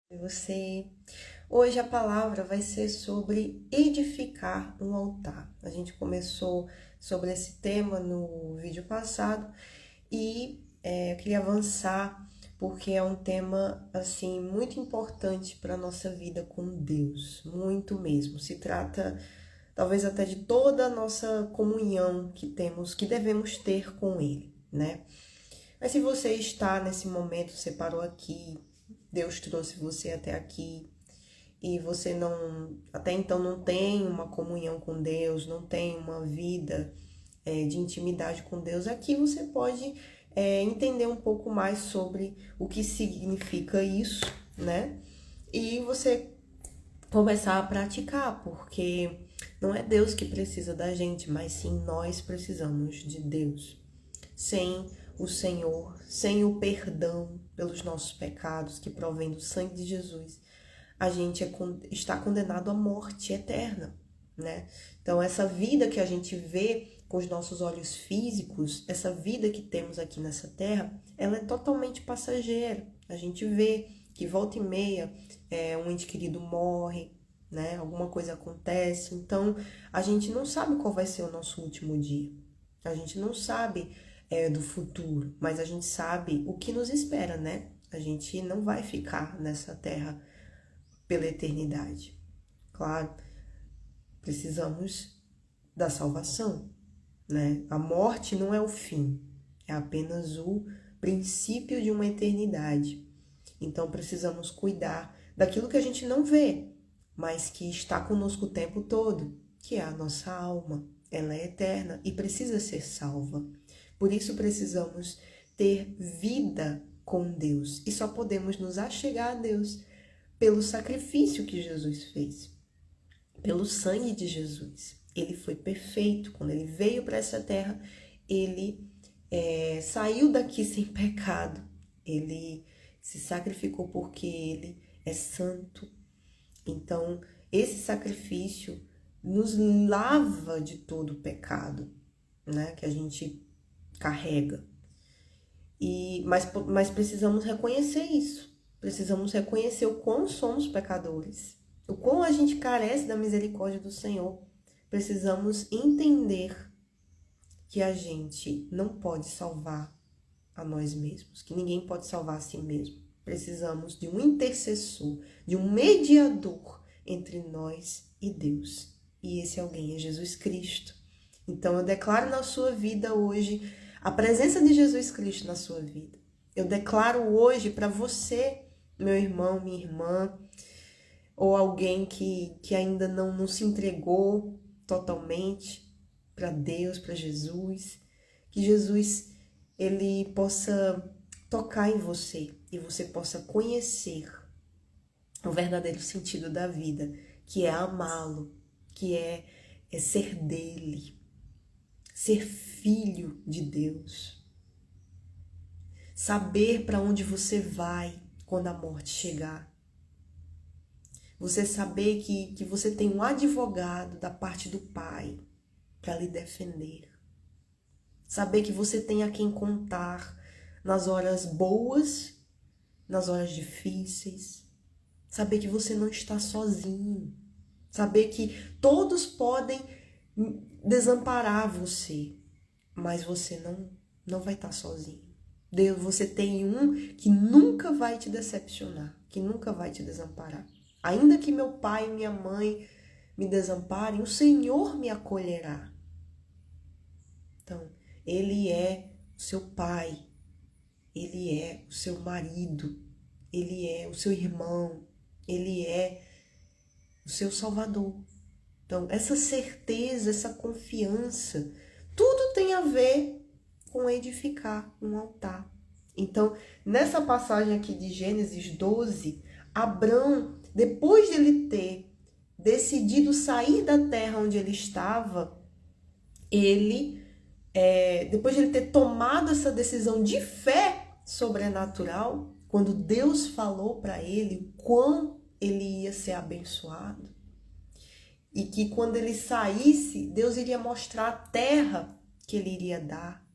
Você. Hoje a palavra vai ser sobre edificar um altar. A gente começou sobre esse tema no vídeo passado e eu queria avançar porque é um tema assim muito importante para a nossa vida com Deus, muito mesmo. Se trata talvez até de toda a nossa comunhão que temos, que devemos ter com Ele, né? Mas se você está nesse momento, você parou aqui, Deus trouxe você até aqui e você não, até então não tem uma comunhão com Deus, não tem uma vida de intimidade com Deus, aqui você pode entender um pouco mais sobre o que significa isso, né? E você começar a praticar, porque não é Deus que precisa da gente, mas sim nós precisamos de Deus. Sem o Senhor, sem o perdão pelos nossos pecados que provém do sangue de Jesus, a gente está condenado à morte eterna, né? Então, essa vida que a gente vê com os nossos olhos físicos, essa vida que temos aqui nessa terra, ela é totalmente passageira. A gente vê que volta e meia um ente querido morre, né? Alguma coisa acontece. Então, a gente não sabe qual vai ser o nosso último dia. A gente não sabe do futuro, mas a gente sabe o que nos espera, né? A gente não vai ficar nessa terra pela eternidade. Claro, precisamos da salvação, né? A morte não é o fim, é apenas o princípio de uma eternidade. Então precisamos cuidar daquilo que a gente não vê, mas que está conosco o tempo todo, que é a nossa alma. Ela é eterna e precisa ser salva. Por isso precisamos ter vida com Deus e só podemos nos achegar a Deus pelo sacrifício que Jesus fez, pelo sangue de Jesus. Ele foi perfeito. Quando ele veio para essa terra, ele saiu daqui sem pecado. Ele se sacrificou porque ele é santo. Então, esse sacrifício nos lava de todo o pecado, né, que a gente carrega. Mas precisamos reconhecer isso. Precisamos reconhecer o quão somos pecadores, o quão a gente carece da misericórdia do Senhor. Precisamos entender que a gente não pode salvar a nós mesmos, que ninguém pode salvar a si mesmo. Precisamos de um intercessor, de um mediador entre nós e Deus. E esse alguém é Jesus Cristo. Então eu declaro na sua vida hoje a presença de Jesus Cristo na sua vida. Eu declaro hoje para você, meu irmão, minha irmã, ou alguém que ainda não se entregou totalmente para Deus, para Jesus, que Jesus ele possa tocar em você e você possa conhecer o verdadeiro sentido da vida, que é amá-lo, que é ser dele, ser filho de Deus, saber para onde você vai quando a morte chegar, você saber que você tem um advogado da parte do Pai para lhe defender, saber que você tem a quem contar nas horas boas, nas horas difíceis, saber que você não está sozinho, saber que todos podem desamparar você, mas você não vai estar sozinho. Deus, você tem um que nunca vai te decepcionar, que nunca vai te desamparar. Ainda que meu pai e minha mãe me desamparem, o Senhor me acolherá. Então, Ele é o seu pai, Ele é o seu marido, Ele é o seu irmão, Ele é o seu Salvador. Então, essa certeza, essa confiança, tudo tem a ver com edificar um altar. Então, nessa passagem aqui de Gênesis 12, Abrão, depois de ele ter decidido sair da terra onde ele estava, depois de ele ter tomado essa decisão de fé sobrenatural, quando Deus falou para ele o quão ele ia ser abençoado, e que quando ele saísse, Deus iria mostrar a terra que ele iria dar.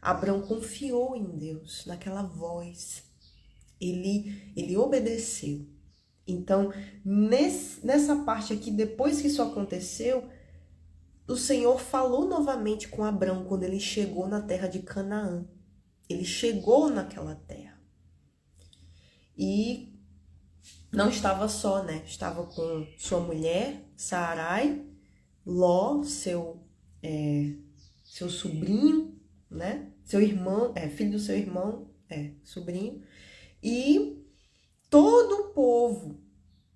Abrão confiou em Deus, naquela voz. Ele obedeceu. Então, nessa parte aqui, depois que isso aconteceu, o Senhor falou novamente com Abrão quando ele chegou na terra de Canaã. Ele chegou naquela terra. E não estava só, né? Estava com sua mulher, Sarai, Ló, seu sobrinho, né? Seu irmão, filho do seu irmão, sobrinho. E todo o povo,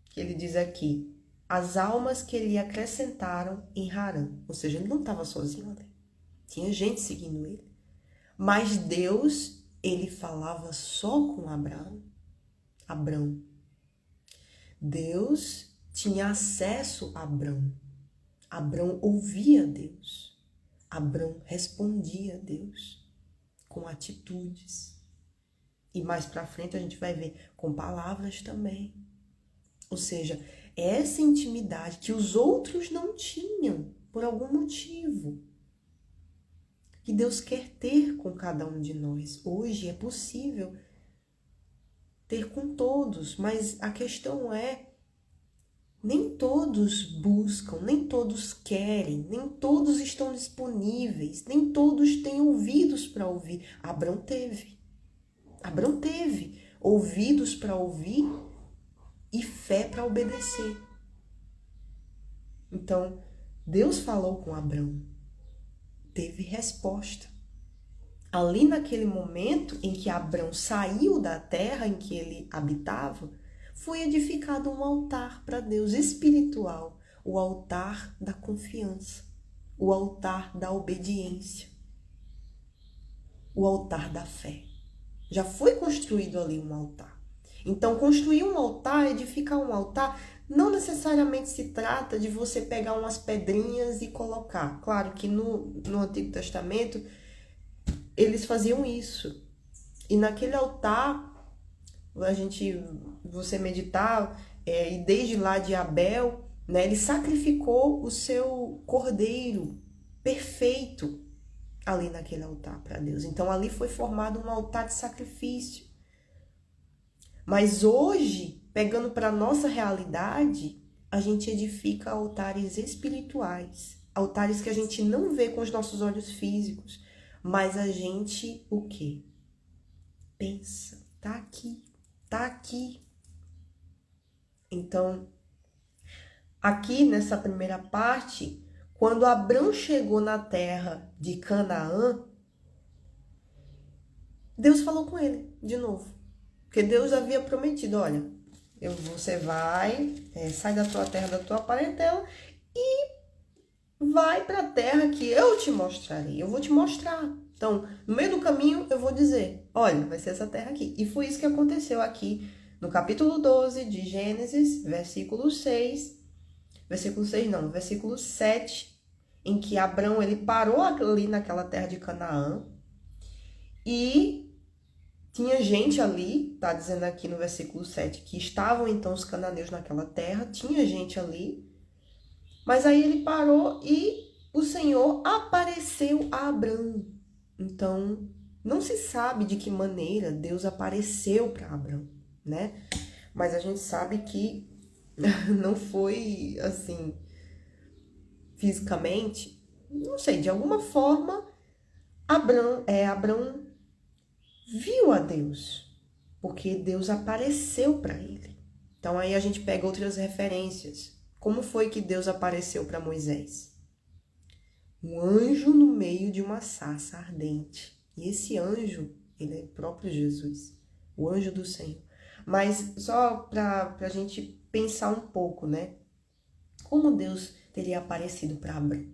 que ele diz aqui, as almas que ele acrescentaram em Harã. Ou seja, ele não estava sozinho ali. Tinha gente seguindo ele. Mas Deus, ele falava só com Abrão. Deus tinha acesso a Abrão. Abrão ouvia Deus. Abrão respondia a Deus com atitudes. E mais para frente a gente vai ver com palavras também. Ou seja, essa intimidade que os outros não tinham por algum motivo, que Deus quer ter com cada um de nós. Hoje é possível ter com todos, mas a questão é, nem todos buscam, nem todos querem, nem todos estão disponíveis, nem todos têm ouvidos para ouvir. Abrão teve ouvidos para ouvir e fé para obedecer. Então, Deus falou com Abrão, teve resposta. Ali naquele momento em que Abrão saiu da terra em que ele habitava, foi edificado um altar para Deus espiritual, o altar da confiança, o altar da obediência, o altar da fé. Já foi construído ali um altar. Então, construir um altar, edificar um altar, não necessariamente se trata de você pegar umas pedrinhas e colocar. Claro que no Antigo Testamento, eles faziam isso. E naquele altar, você meditar, e desde lá de Abel, né, ele sacrificou o seu cordeiro perfeito ali naquele altar para Deus. Então, ali foi formado um altar de sacrifício. Mas hoje, pegando para a nossa realidade, a gente edifica altares espirituais. Altares que a gente não vê com os nossos olhos físicos, mas a gente, o quê? Pensa, tá aqui. Então, aqui nessa primeira parte, quando Abrão chegou na terra de Canaã, Deus falou com ele de novo. Porque Deus havia prometido, olha, você vai, sai da tua terra, da tua parentela e vai para a terra que eu te mostrarei. Eu vou te mostrar. Então, no meio do caminho, eu vou dizer, olha, vai ser essa terra aqui. E foi isso que aconteceu aqui no capítulo 12 de Gênesis, versículo 6. Versículo 7, em que Abrão, ele parou ali naquela terra de Canaã e tinha gente ali, tá dizendo aqui no versículo 7, que estavam então os cananeus naquela terra, tinha gente ali, mas aí ele parou e o Senhor apareceu a Abrão. Então, não se sabe de que maneira Deus apareceu para Abrão, né? Mas a gente sabe que não foi assim, fisicamente, não sei, de alguma forma, Abrão viu a Deus, porque Deus apareceu para ele. Então aí a gente pega outras referências. Como foi que Deus apareceu para Moisés? Um anjo no meio de uma sarça ardente. E esse anjo, ele é o próprio Jesus, o anjo do Senhor. Mas só para a gente pensar um pouco, né? Como Deus teria aparecido para Abrão?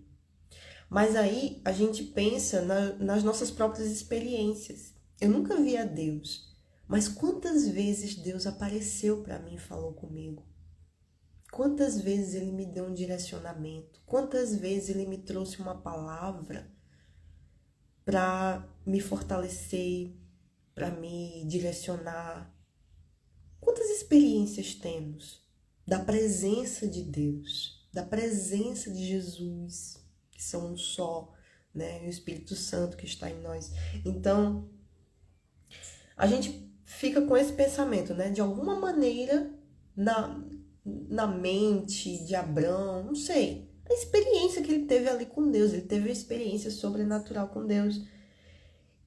Mas aí a gente pensa nas nossas próprias experiências. Eu nunca vi a Deus, mas quantas vezes Deus apareceu para mim e falou comigo? Quantas vezes Ele me deu um direcionamento? Quantas vezes Ele me trouxe uma palavra para me fortalecer, para me direcionar? Quantas experiências temos da presença de Deus, da presença de Jesus, que são um só, né? E o Espírito Santo que está em nós. Então, a gente fica com esse pensamento, né? De alguma maneira, na, na mente de Abrão, não sei. A experiência que ele teve ali com Deus, ele teve uma experiência sobrenatural com Deus.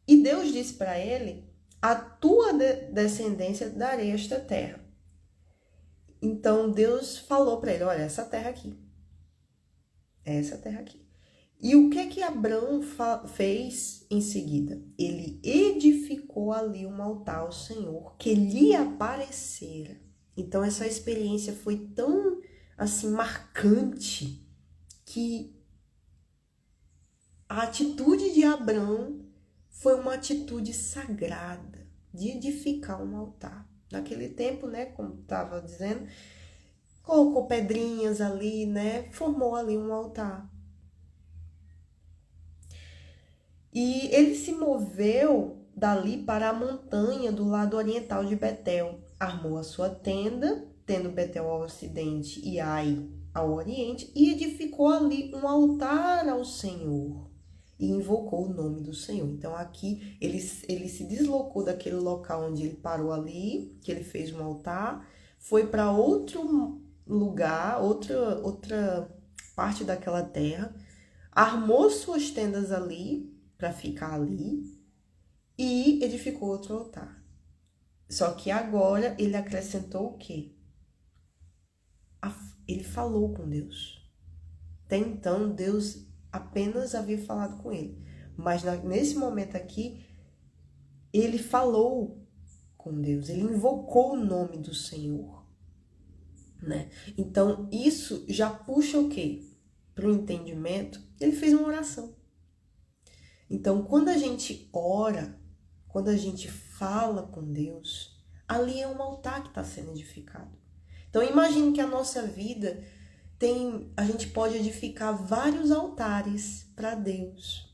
E Deus disse para ele: a tua descendência darei esta terra. Então Deus falou para ele: olha, essa terra aqui. Essa terra aqui. E o que Abrão fez em seguida? Ele edificou ali um altar ao Senhor que lhe aparecera. Então essa experiência foi tão assim marcante que a atitude de Abrão foi uma atitude sagrada de edificar um altar. Naquele tempo, né, como estava dizendo, colocou pedrinhas ali, né, formou ali um altar. E ele se moveu dali para a montanha do lado oriental de Betel, armou a sua tenda, tendo Betel ao ocidente e Ai ao oriente, e edificou ali um altar ao Senhor e invocou o nome do Senhor. Então aqui ele se deslocou daquele local onde ele parou ali, que ele fez um altar, foi para outro lugar, outra parte daquela terra, armou suas tendas ali para ficar ali e edificou outro altar. Só que agora ele acrescentou o quê? Ele falou com Deus. Até então Deus apenas havia falado com ele. Mas nesse momento aqui, ele falou com Deus. Ele invocou o nome do Senhor, né? Então isso já puxa o quê? Para o entendimento. Ele fez uma oração. Então, quando a gente ora, quando a gente fala com Deus, ali é um altar que está sendo edificado. Então, imagine que a nossa vida a gente pode edificar vários altares para Deus.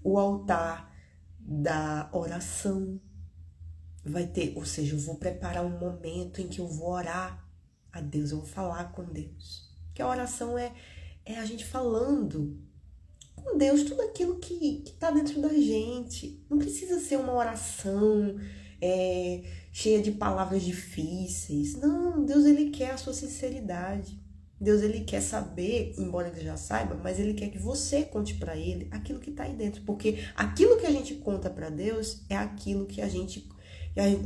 O altar da oração vai ter, ou seja, eu vou preparar um momento em que eu vou orar a Deus, eu vou falar com Deus. Que a oração é a gente falando com Deus tudo aquilo que está dentro da gente. Não precisa ser uma oração cheia de palavras difíceis. Não, Deus ele quer a sua sinceridade. Deus ele quer saber, embora ele já saiba, mas ele quer que você conte para ele aquilo que está aí dentro. Porque aquilo que a gente conta para Deus é aquilo que a gente...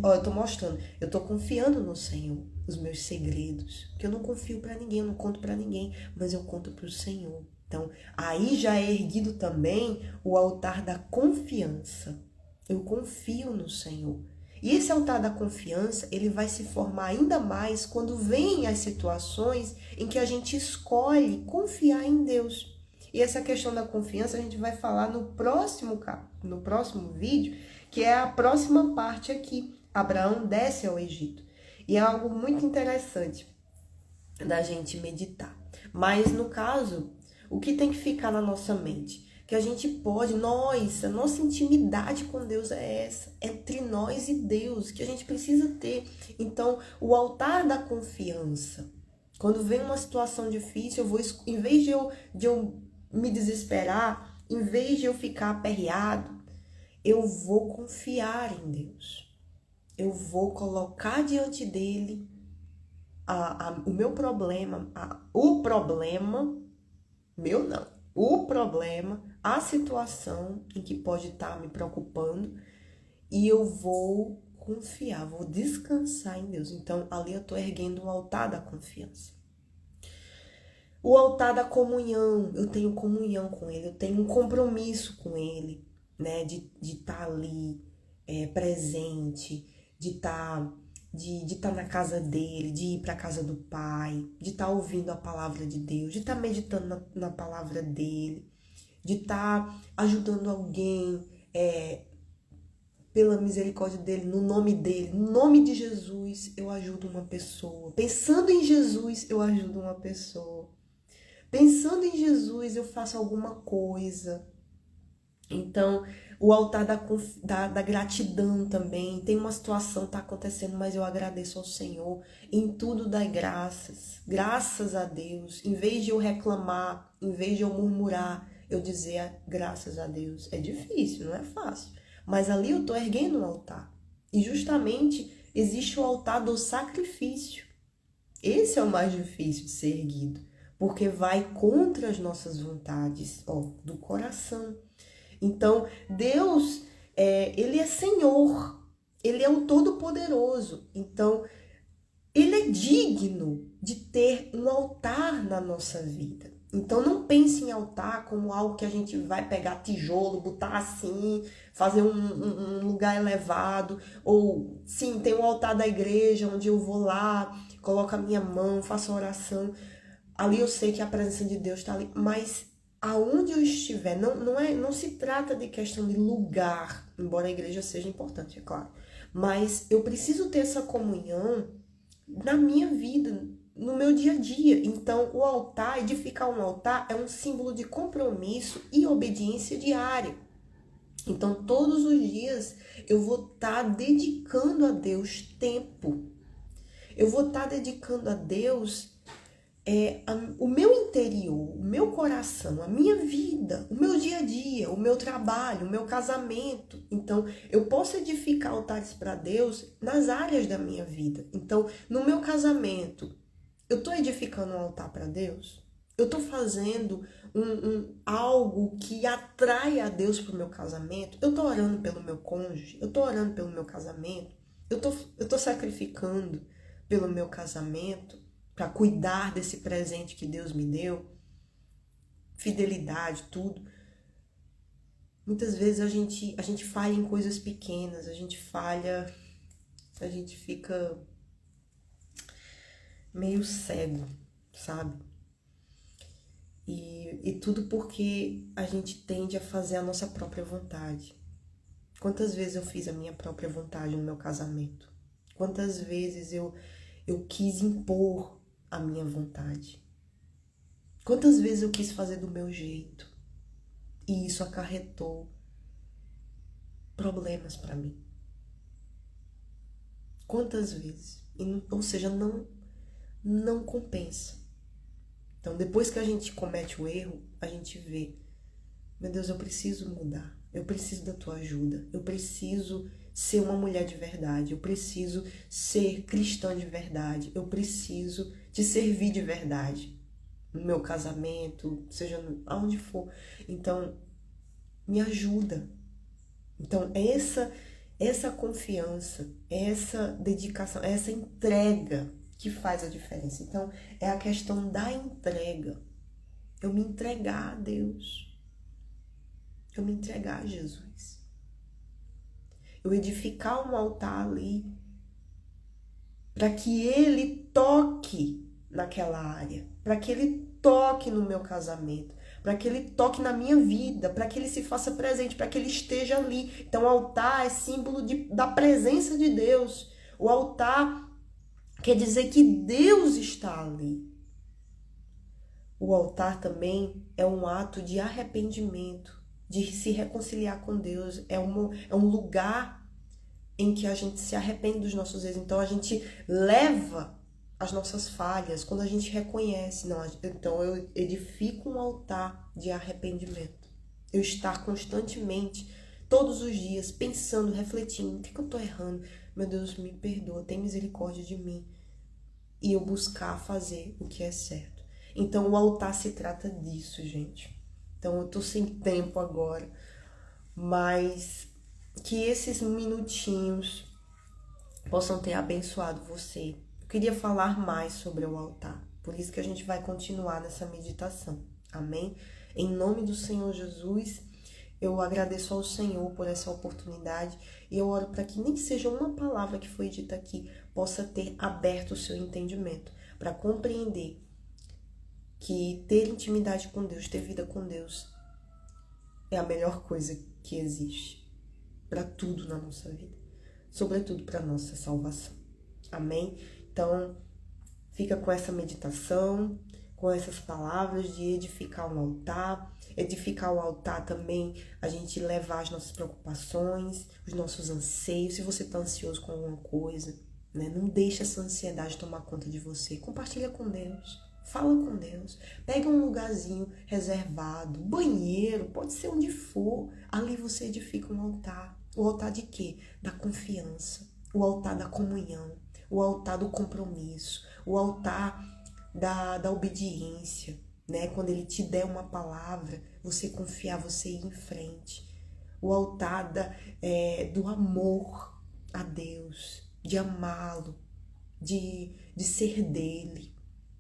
Ó, eu tô mostrando, eu tô confiando no Senhor, os meus segredos. Que eu não confio para ninguém, eu não conto para ninguém, mas eu conto para o Senhor. Então, aí já é erguido também o altar da confiança. Eu confio no Senhor. E esse altar da confiança, ele vai se formar ainda mais quando vem as situações em que a gente escolhe confiar em Deus. E essa questão da confiança a gente vai falar no próximo vídeo, que é a próxima parte aqui. Abraão desce ao Egito. E é algo muito interessante da gente meditar. Mas no caso, o que tem que ficar na nossa mente? Que a gente pode, a nossa intimidade com Deus é essa, entre nós e Deus, que a gente precisa ter. Então, o altar da confiança, quando vem uma situação difícil, eu vou, em vez de eu me desesperar, em vez de eu ficar aperreado, eu vou confiar em Deus. Eu vou colocar diante dele o meu problema, o problema, a situação em que pode estar me preocupando, e eu vou confiar, vou descansar em Deus. Então, ali eu estou erguendo um altar da confiança. O altar da comunhão, eu tenho comunhão com Ele, eu tenho um compromisso com Ele, né, de estar ali presente, de estar na casa dele, de ir para a casa do Pai, de estar ouvindo a palavra de Deus, de estar meditando na palavra dele, de estar ajudando alguém pela misericórdia dele, no nome dele, no nome de Jesus, eu ajudo uma pessoa. Pensando em Jesus, eu ajudo uma pessoa. Pensando em Jesus, eu faço alguma coisa. Então, o altar da gratidão também. Tem uma situação que está acontecendo, mas eu agradeço ao Senhor. Em tudo dai graças. Graças a Deus. Em vez de eu reclamar, em vez de eu murmurar, eu dizer graças a Deus. É difícil, não é fácil. Mas ali eu estou erguendo um altar. E justamente existe o altar do sacrifício. Esse é o mais difícil de ser erguido, porque vai contra as nossas vontades, do coração. Então, Deus, Ele é Senhor, Ele é o Todo-Poderoso. Então, Ele é digno de ter um altar na nossa vida. Então, não pense em altar como algo que a gente vai pegar tijolo, botar assim, fazer um lugar elevado. Ou, sim, tem o altar da igreja, onde eu vou lá, coloco a minha mão, faço oração. Ali eu sei que a presença de Deus está ali, mas aonde eu estiver, não se trata de questão de lugar, embora a igreja seja importante, é claro. Mas eu preciso ter essa comunhão na minha vida, no meu dia a dia. Então, o altar, edificar um altar, é um símbolo de compromisso e obediência diária. Então, todos os dias eu vou estar dedicando a Deus tempo. Eu vou estar dedicando a Deus o meu interior, o meu coração, a minha vida, o meu dia a dia, o meu trabalho, o meu casamento. Então, eu posso edificar altares para Deus nas áreas da minha vida. Então, no meu casamento, eu estou edificando um altar para Deus? Eu estou fazendo algo que atrai a Deus para o meu casamento? Eu estou orando pelo meu cônjuge? Eu estou orando pelo meu casamento? Eu estou sacrificando pelo meu casamento? Para cuidar desse presente que Deus me deu, fidelidade, tudo. Muitas vezes a gente falha em coisas pequenas, a gente fica meio cego, sabe? E tudo porque a gente tende a fazer a nossa própria vontade. Quantas vezes eu fiz a minha própria vontade no meu casamento? Quantas vezes eu quis impor a minha vontade? Quantas vezes eu quis fazer do meu jeito e isso acarretou problemas para mim? Quantas vezes? Ou seja, não compensa. Então, depois que a gente comete o erro, a gente vê, meu Deus, eu preciso mudar, eu preciso da tua ajuda, eu preciso ser uma mulher de verdade, eu preciso ser cristã de verdade, eu preciso te servir de verdade. No meu casamento, seja aonde for. Então, me ajuda. Então, essa confiança, essa dedicação, essa entrega que faz a diferença. Então, é a questão da entrega. Eu me entregar a Deus. Eu me entregar a Jesus. Eu edificar um altar ali para que Ele toque naquela área, para que Ele toque no meu casamento, para que Ele toque na minha vida, para que Ele se faça presente, para que Ele esteja ali. Então, o altar é símbolo da presença de Deus. O altar quer dizer que Deus está ali. O altar também é um ato de arrependimento, de se reconciliar com Deus. É um lugar em que a gente se arrepende dos nossos erros. Então, a gente leva as nossas falhas, quando a gente reconhece, então eu edifico um altar de arrependimento. Eu estar constantemente, todos os dias, pensando, refletindo, o que eu estou errando? Meu Deus, me perdoa, tem misericórdia de mim. E eu buscar fazer o que é certo. Então, o altar se trata disso, gente. Então, eu tô sem tempo agora, mas que esses minutinhos possam ter abençoado você. Eu queria falar mais sobre o altar, por isso que a gente vai continuar nessa meditação, amém? Em nome do Senhor Jesus, eu agradeço ao Senhor por essa oportunidade e eu oro para que nem seja uma palavra que foi dita aqui possa ter aberto o seu entendimento, para compreender que ter intimidade com Deus, ter vida com Deus é a melhor coisa que existe para tudo na nossa vida, sobretudo para nossa salvação. Amém? Então, fica com essa meditação, com essas palavras de edificar um altar. Edificar o altar também, a gente levar as nossas preocupações, os nossos anseios. Se você está ansioso com alguma coisa, né? Não deixe essa ansiedade tomar conta de você. Compartilha com Deus. Fala com Deus. Pega um lugarzinho reservado, banheiro, pode ser onde for. Ali você edifica um altar. O altar de quê? Da confiança. O altar da comunhão. O altar do compromisso, o altar da obediência, né? Quando ele te der uma palavra, você confiar, você ir em frente. O altar do amor a Deus, de amá-lo, de ser dele,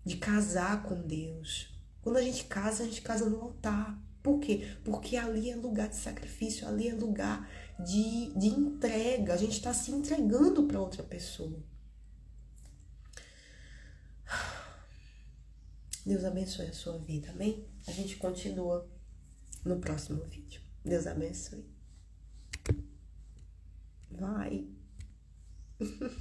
de casar com Deus. Quando a gente casa no altar. Por quê? Porque ali é lugar de sacrifício, ali é lugar de entrega. A gente está se entregando para outra pessoa. Deus abençoe a sua vida, amém? A gente continua no próximo vídeo. Deus abençoe. Vai!